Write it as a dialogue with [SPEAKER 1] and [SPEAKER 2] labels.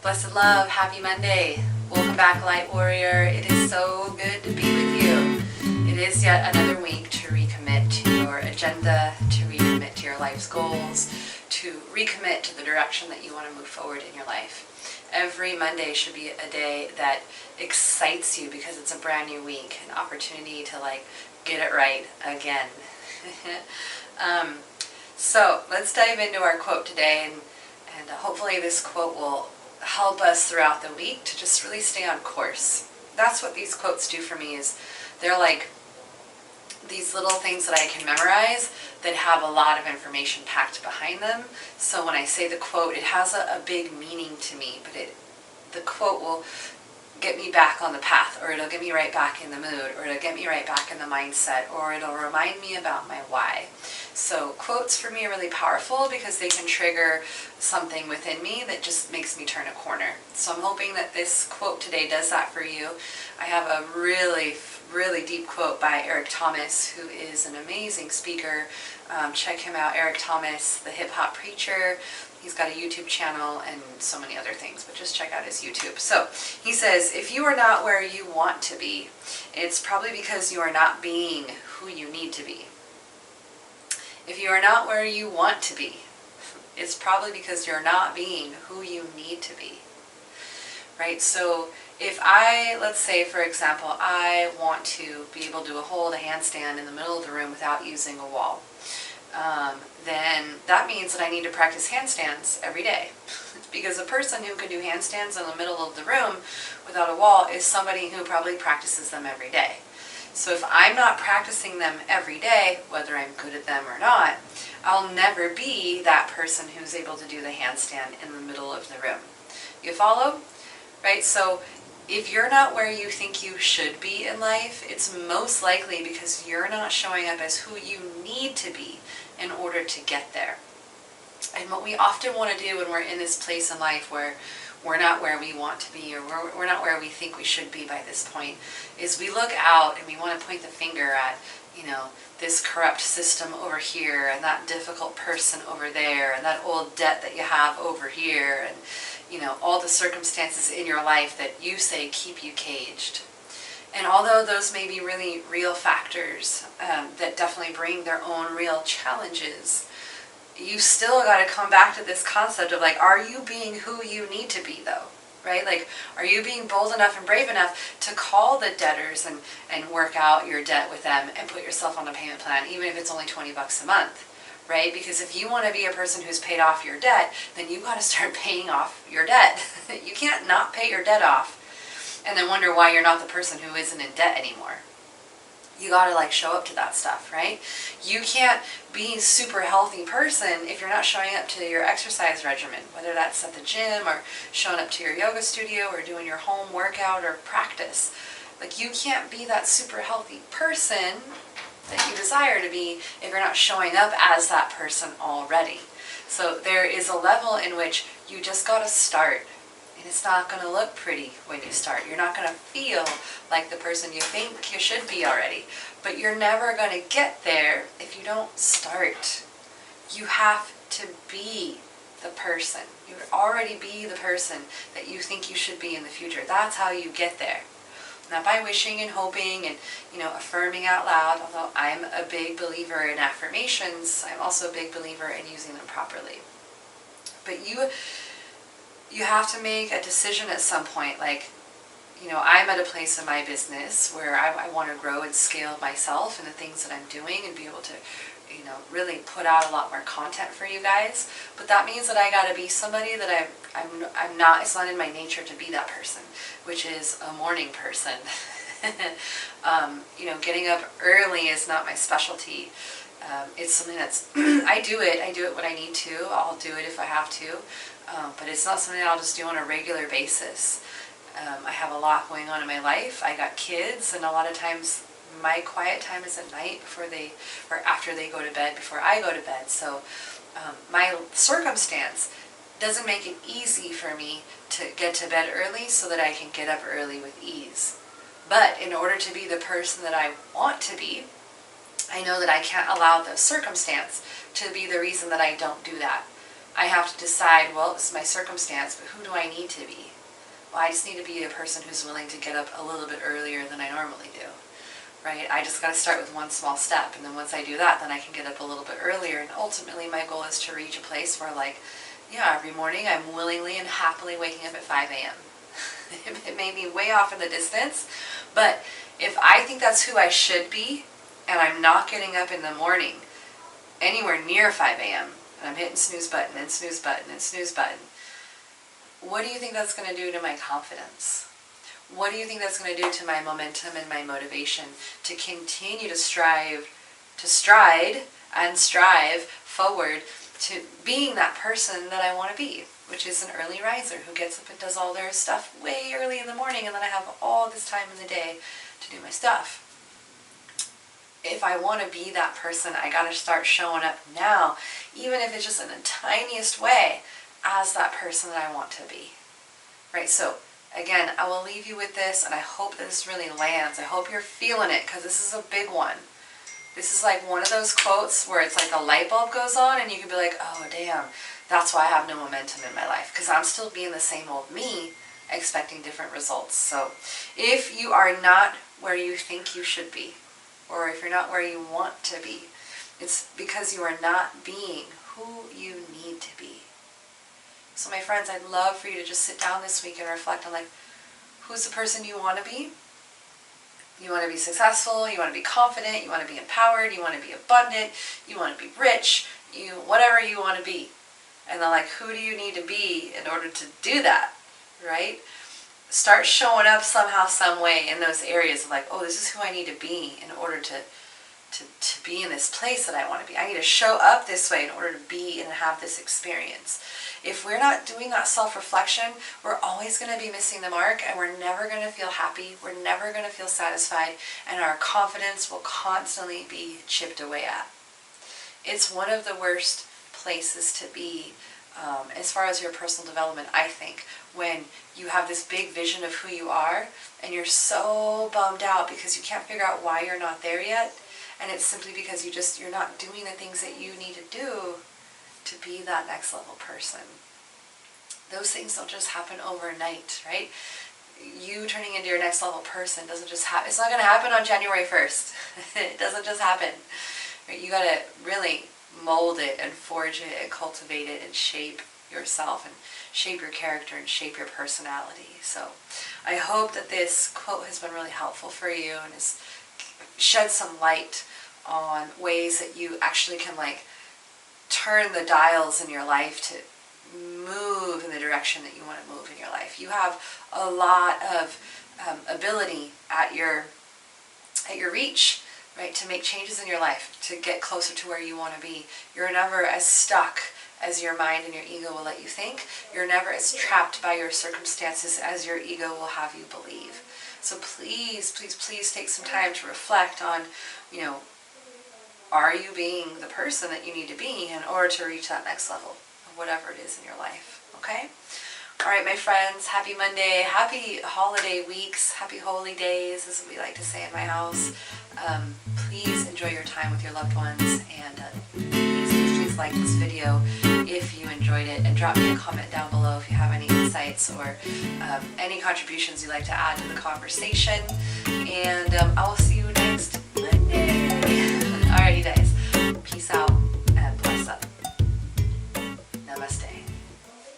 [SPEAKER 1] Blessed love, happy Monday. Welcome back, Light Warrior. It is so good to be with you. It is yet another week to recommit to your agenda, to recommit to your life's goals, to recommit to the direction that you want to move forward in your life. Every Monday should be a day that excites you because it's a brand new week, an opportunity to get it right again. So let's dive into our quote today, and hopefully this quote will help us throughout the week to just really stay on course. That's what these quotes do for me, is they're like these little things that I can memorize that have a lot of information packed behind them. So when I say the quote, it has a big meaning to me, but the quote will get me back on the path, or it'll get me right back in the mood, or it'll get me right back in the mindset, or it'll remind me about my why. So quotes for me are really powerful because they can trigger something within me that just makes me turn a corner. So I'm hoping that this quote today does that for you. I have a really deep quote by Eric Thomas, who is an amazing speaker. Check him out, Eric Thomas, the hip hop preacher. He's got a YouTube channel and so many other things, but just check out his YouTube. So he says, if you are not where you want to be, it's probably because you are not being who you need to be. If you are not where you want to be, it's probably because you're not being who you need to be. Right? So if let's say, for example, I want to be able to hold a handstand in the middle of the room without using a wall, then that means that I need to practice handstands every day. Because a person who can do handstands in the middle of the room without a wall is somebody who probably practices them every day. So if I'm not practicing them every day, whether I'm good at them or not, I'll never be that person who's able to do the handstand in the middle of the room. You follow? Right? So if you're not where you think you should be in life, it's most likely because you're not showing up as who you need to be in order to get there. And what we often want to do when we're in this place in life where we're not where we want to be, or we're not where we think we should be by this point, is we look out and we want to point the finger at, this corrupt system over here, and that difficult person over there, and that old debt that you have over here, and all the circumstances in your life that you say keep you caged. And although those may be really real factors that definitely bring their own real challenges, you still got to come back to this concept of are you being who you need to be though? Right? Are you being bold enough and brave enough to call the debtors and work out your debt with them and put yourself on a payment plan, even if it's only $20 a month? Right? Because if you want to be a person who's paid off your debt, then you got to start paying off your debt. You can't not pay your debt off and then wonder why you're not the person who isn't in debt anymore. You got to show up to that stuff, right? You can't be a super healthy person if you're not showing up to your exercise regimen, whether that's at the gym or showing up to your yoga studio or doing your home workout or practice. You can't be that super healthy person that you desire to be if you're not showing up as that person already. So there is a level in which you just got to start. And it's not going to look pretty when you start. You're not going to feel like the person you think you should be already. But you're never going to get there if you don't start. You have to be the person. You already be the person that you think you should be in the future. That's how you get there. Not by wishing and hoping and, affirming out loud. Although I'm a big believer in affirmations, I'm also a big believer in using them properly. But you have to make a decision at some point. I'm at a place in my business where I want to grow and scale myself and the things that I'm doing and be able to, really put out a lot more content for you guys. But that means that I got to be somebody that I'm not, it's not in my nature to be that person, which is a morning person. Getting up early is not my specialty. It's something that's, I do it when I need to. I'll do it if I have to. But it's not something I'll just do on a regular basis. I have a lot going on in my life. I got kids, and a lot of times my quiet time is at night or after they go to bed, before I go to bed. So my circumstance doesn't make it easy for me to get to bed early so that I can get up early with ease. But in order to be the person that I want to be, I know that I can't allow the circumstance to be the reason that I don't do that. I have to decide, well, this is my circumstance, but who do I need to be? Well, I just need to be a person who's willing to get up a little bit earlier than I normally do, right? I just got to start with one small step, and then once I do that, then I can get up a little bit earlier, and ultimately my goal is to reach a place where, like, yeah, every morning I'm willingly and happily waking up at 5 a.m. It may be way off in the distance, but if I think that's who I should be, and I'm not getting up in the morning anywhere near 5 a.m., and I'm hitting snooze button and snooze button and snooze button, what do you think that's going to do to my confidence? What do you think that's going to do to my momentum and my motivation to continue to strive and strive forward to being that person that I want to be, which is an early riser who gets up and does all their stuff way early in the morning, and then I have all this time in the day to do my stuff. If I want to be that person, I got to start showing up now, even if it's just in the tiniest way, as that person that I want to be. Right? So, again, I will leave you with this, and I hope that this really lands. I hope you're feeling it, because this is a big one. This is like one of those quotes where it's like a light bulb goes on, and you can be like, oh, damn, that's why I have no momentum in my life, because I'm still being the same old me, expecting different results. So, if you are not where you think you should be, or if you're not where you want to be, it's because you are not being who you need to be. So my friends, I'd love for you to just sit down this week and reflect on, like, who's the person you want to be? You want to be successful, you want to be confident, you want to be empowered, you want to be abundant, you want to be rich, whatever you want to be. And then, like, who do you need to be in order to do that, right? Start showing up somehow, some way in those areas of, like, oh, this is who I need to be in order to be in this place that I want to be. I need to show up this way in order to be and have this experience. If we're not doing that self-reflection, we're always going to be missing the mark, and we're never going to feel happy, we're never going to feel satisfied, and our confidence will constantly be chipped away at. It's one of the worst places to be as far as your personal development, I think, when you have this big vision of who you are, and you're so bummed out because you can't figure out why you're not there yet, and it's simply because you're not doing the things that you need to do to be that next level person. Those things don't just happen overnight, right? You turning into your next level person doesn't just happen. It's not going to happen on January 1st. It doesn't just happen. Right? You got to really mold it and forge it and cultivate it and shape yourself and shape your character and shape your personality. So I hope that this quote has been really helpful for you and has shed some light on ways that you actually can, like, turn the dials in your life to move in the direction that you want to move in your life. You have a lot of ability at your reach, right, to make changes in your life, to get closer to where you want to be. You're never as stuck as your mind and your ego will let you think. You're never as trapped by your circumstances as your ego will have you believe. So please, please, please take some time to reflect on, are you being the person that you need to be in order to reach that next level of whatever it is in your life, okay? All right, my friends, happy Monday, happy holiday weeks, happy holy days, is what we like to say in my house. Please enjoy your time with your loved ones, and please like this video if you enjoyed it, and drop me a comment down below if you have any insights or any contributions you'd like to add to the conversation, and I will see you next Monday. Alright, you guys.